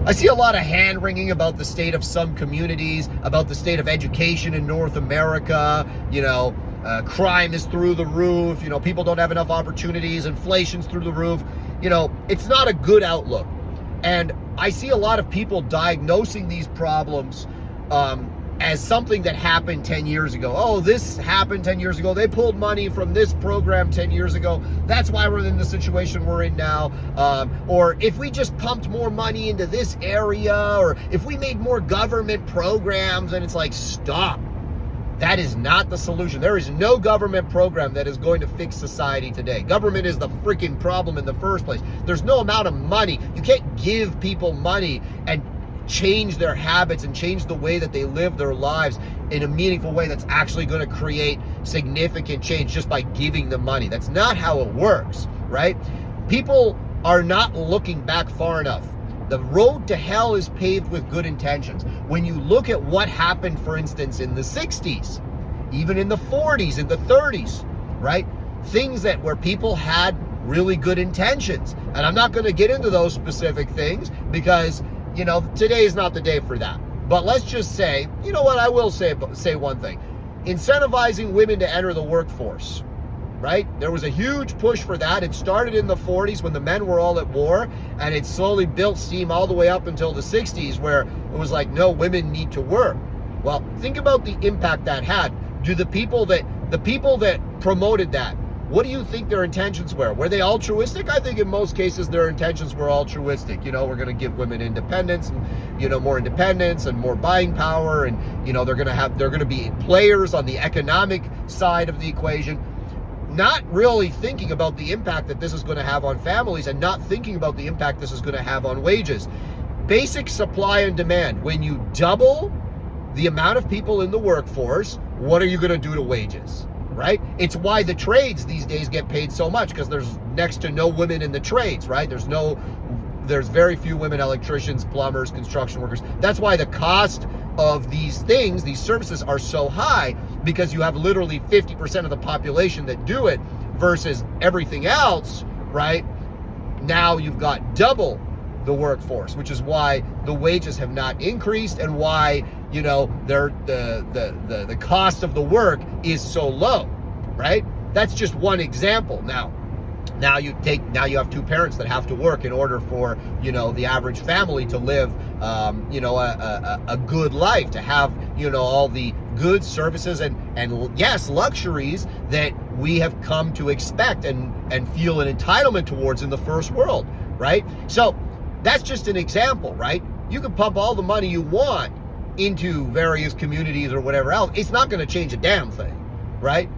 I see a lot of hand wringing about the state of some communities, about the state of education in North America. Crime is through the roof. People don't have enough opportunities. Inflation's through the roof. It's not a good outlook. And I see a lot of people diagnosing these problems as something that happened 10 years ago. Oh, this happened 10 years ago. They pulled money from this program 10 years ago. That's why we're in the situation we're in now. Or if we just pumped more money into this area, or if we made more government programs, and it's like, stop. That is not the solution. There is no government program that is going to fix society today. Government is the freaking problem in the first place. There's no amount of money. You can't give people money and change their habits and change the way that they live their lives in a meaningful way that's actually going to create significant change just by giving them money. That's not how it works, right? People are not looking back far enough. The road to hell is paved with good intentions. When you look at what happened, for instance, in the 60s, even in the 40s, in the 30s, right? Things where people had really good intentions. And I'm not going to get into those specific things because, today is not the day for that. But let's just say, I will say one thing. Incentivizing women to enter the workforce, right? There was a huge push for that. It started in the 40s when the men were all at war, and it slowly built steam all the way up until the 60s where it was like, no, women need to work. Well, think about the impact that had. The people that promoted that, what do you think their intentions were? Were they altruistic? I think in most cases their intentions were altruistic. We're going to give women independence and, more independence and more buying power. And, they're going to be players on the economic side of the equation. Not really thinking about the impact that this is going to have on families and not thinking about the impact this is going to have on wages. Basic supply and demand. When you double the amount of people in the workforce, what are you going to do to wages, right? It's why the trades these days get paid so much, because there's next to no women in the trades, right? There's very few women electricians, plumbers, construction workers. That's why the cost of these things, these services, are so high, because you have literally 50% of the population that do it versus everything else, right? Now you've got double the workforce, which is why the wages have not increased and why, the cost of the work is so low, right? That's just one example. Now you have two parents that have to work in order for, the average family to live, a good life, to have, all the goods, services, and yes, luxuries that we have come to expect and feel an entitlement towards in the first world, right? So that's just an example, right? You can pump all the money you want into various communities or whatever else. It's not going to change a damn thing, right?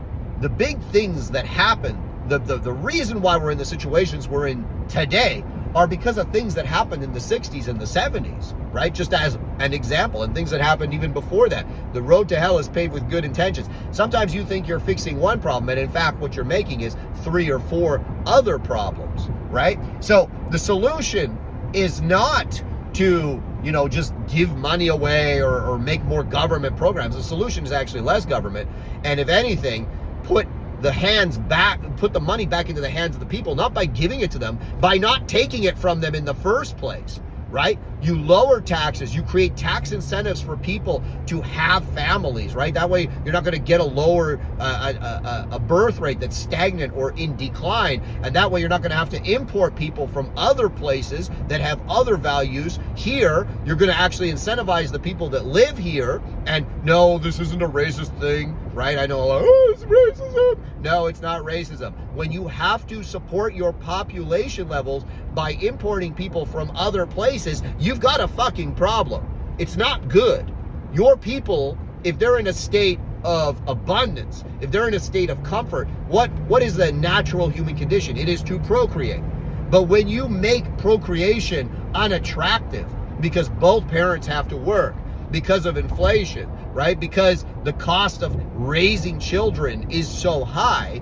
The big things that happen, the reason why we're in the situations we're in today are because of things that happened in the 60s and the 70s, right? Just as an example, and things that happened even before that. The road to hell is paved with good intentions. Sometimes you think you're fixing one problem, and in fact, what you're making is 3 or 4 other problems, right? So the solution is not to, just give money away or make more government programs. The solution is actually less government. And if anything, put the money back into the hands of the people, not by giving it to them, by not taking it from them in the first place, right? You lower taxes, you create tax incentives for people to have families, right? That way you're not going to get a birth rate that's stagnant or in decline, and that way you're not going to have to import people from other places that have other values. Here, you're going to actually incentivize the people that live here, and no, this isn't a racist thing, right? I know, oh, it's racism. No, it's not racism. When you have to support your population levels by importing people from other places, you've got a fucking problem. It's not good. Your people, if they're in a state of abundance, if they're in a state of comfort, what is the natural human condition? It is to procreate. But when you make procreation unattractive because both parents have to work, because of inflation, right? Because the cost of raising children is so high,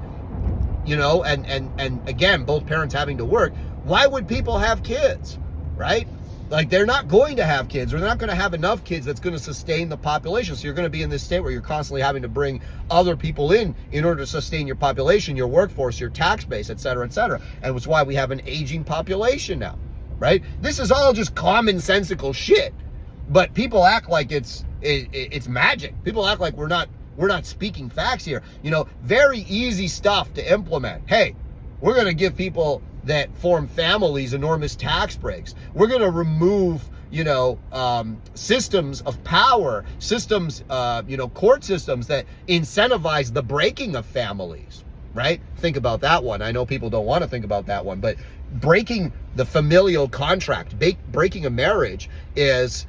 and again, both parents having to work, why would people have kids, right? Like, they're not going to have kids, or they're not going to have enough kids that's going to sustain the population. So you're going to be in this state where you're constantly having to bring other people in order to sustain your population, your workforce, your tax base, et cetera, et cetera. And it's why we have an aging population now, right? This is all just commonsensical shit, but people act like it's magic. People act like we're not speaking facts here. You know, very easy stuff to implement. Hey, we're going to give people that form families enormous tax breaks. We're going to remove, you know, systems of power, systems, you know, court systems that incentivize the breaking of families, right? Think about that one. I know people don't want to think about that one, but breaking the familial contract, breaking a marriage is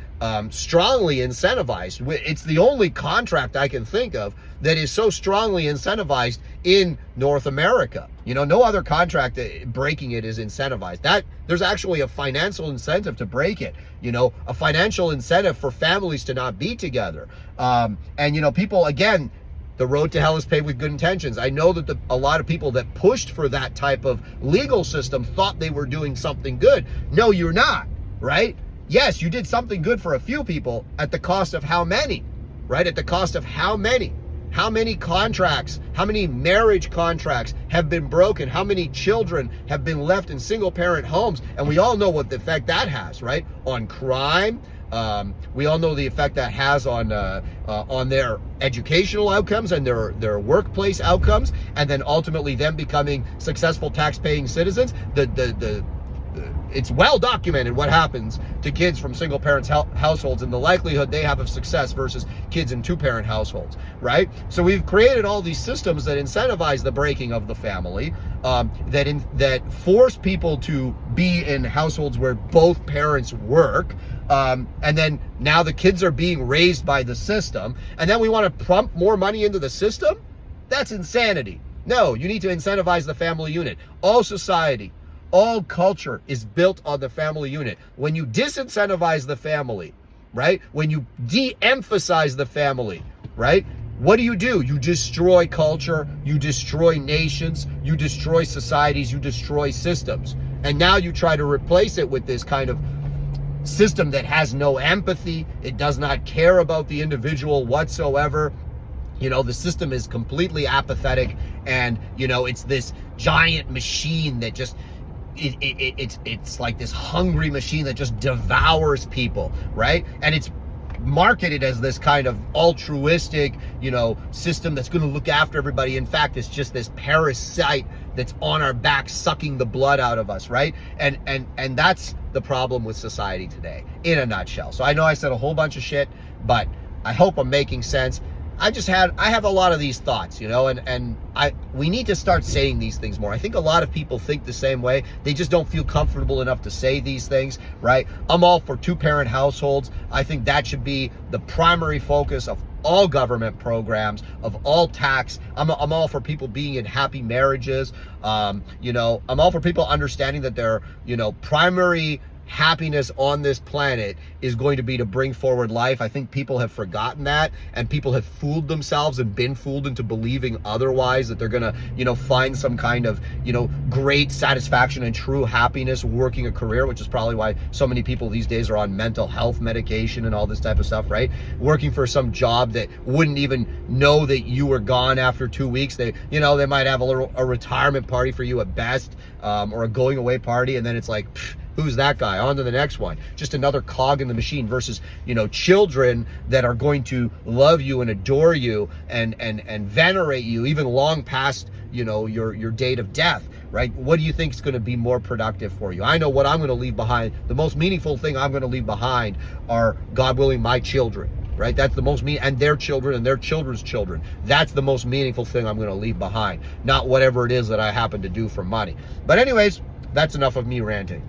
strongly incentivized. It's the only contract I can think of that is so strongly incentivized in North America. You know, no other contract breaking it is incentivized. That there's actually a financial incentive to break it. You know, a financial incentive for families to not be together. And you know, people, again, the road to hell is paved with good intentions. I know that a lot of people that pushed for that type of legal system thought they were doing something good. No, you're not, right? Yes, you did something good for a few people at the cost of how many, right? At the cost of how many? How many contracts, how many marriage contracts have been broken? How many children have been left in single parent homes? And we all know what the effect that has, right? On crime. We all know the effect that has on their educational outcomes and their workplace outcomes, and then ultimately them becoming successful tax-paying citizens. It's well documented what happens to kids from single parents households and the likelihood they have of success versus kids in two-parent households, right? So we've created all these systems that incentivize the breaking of the family, that force people to be in households where both parents work, and then now the kids are being raised by the system, and then we want to pump more money into the system? That's insanity. No, you need to incentivize the family unit. All society, all culture is built on the family unit. When you disincentivize the family, right? When you de-emphasize the family, right? What do? You destroy culture, you destroy nations, you destroy societies, you destroy systems. And now you try to replace it with this kind of system that has no empathy. It does not care about the individual whatsoever. You know, the system is completely apathetic, and, you know, it's this giant machine that just, it's like this hungry machine that just devours people, right? And it's marketed as this kind of altruistic, you know, system that's going to look after everybody. In fact, it's just this parasite that's on our back, sucking the blood out of us, right? And that's the problem with society today, in a nutshell. So I know I said a whole bunch of shit, but I hope I'm making sense. I have a lot of these thoughts, you know, and we need to start saying these things more. I think a lot of people think the same way. They just don't feel comfortable enough to say these things, right? I'm all for two-parent households. I think that should be the primary focus of all government programs, of all tax. I'm all for people being in happy marriages. You know, I'm all for people understanding that their, you know, primary happiness on this planet is going to be to bring forward life. I think people have forgotten that, and people have fooled themselves and been fooled into believing otherwise, that they're gonna, you know, find some kind of, you know, great satisfaction and true happiness working a career, which is probably why so many people these days are on mental health medication and all this type of stuff, right? Working for some job that wouldn't even know that you were gone after 2 weeks. They, you know, they might have a retirement party for you at best, or a going away party, and then it's like, pfft, who's that guy? On to the next one. Just another cog in the machine versus, you know, children that are going to love you and adore you and venerate you even long past, you know, your date of death, right? What do you think is going to be more productive for you? I know what I'm going to leave behind. The most meaningful thing I'm going to leave behind are, God willing, my children, right? That's the most and their children and their children's children. That's the most meaningful thing I'm going to leave behind, not whatever it is that I happen to do for money. But anyways, that's enough of me ranting.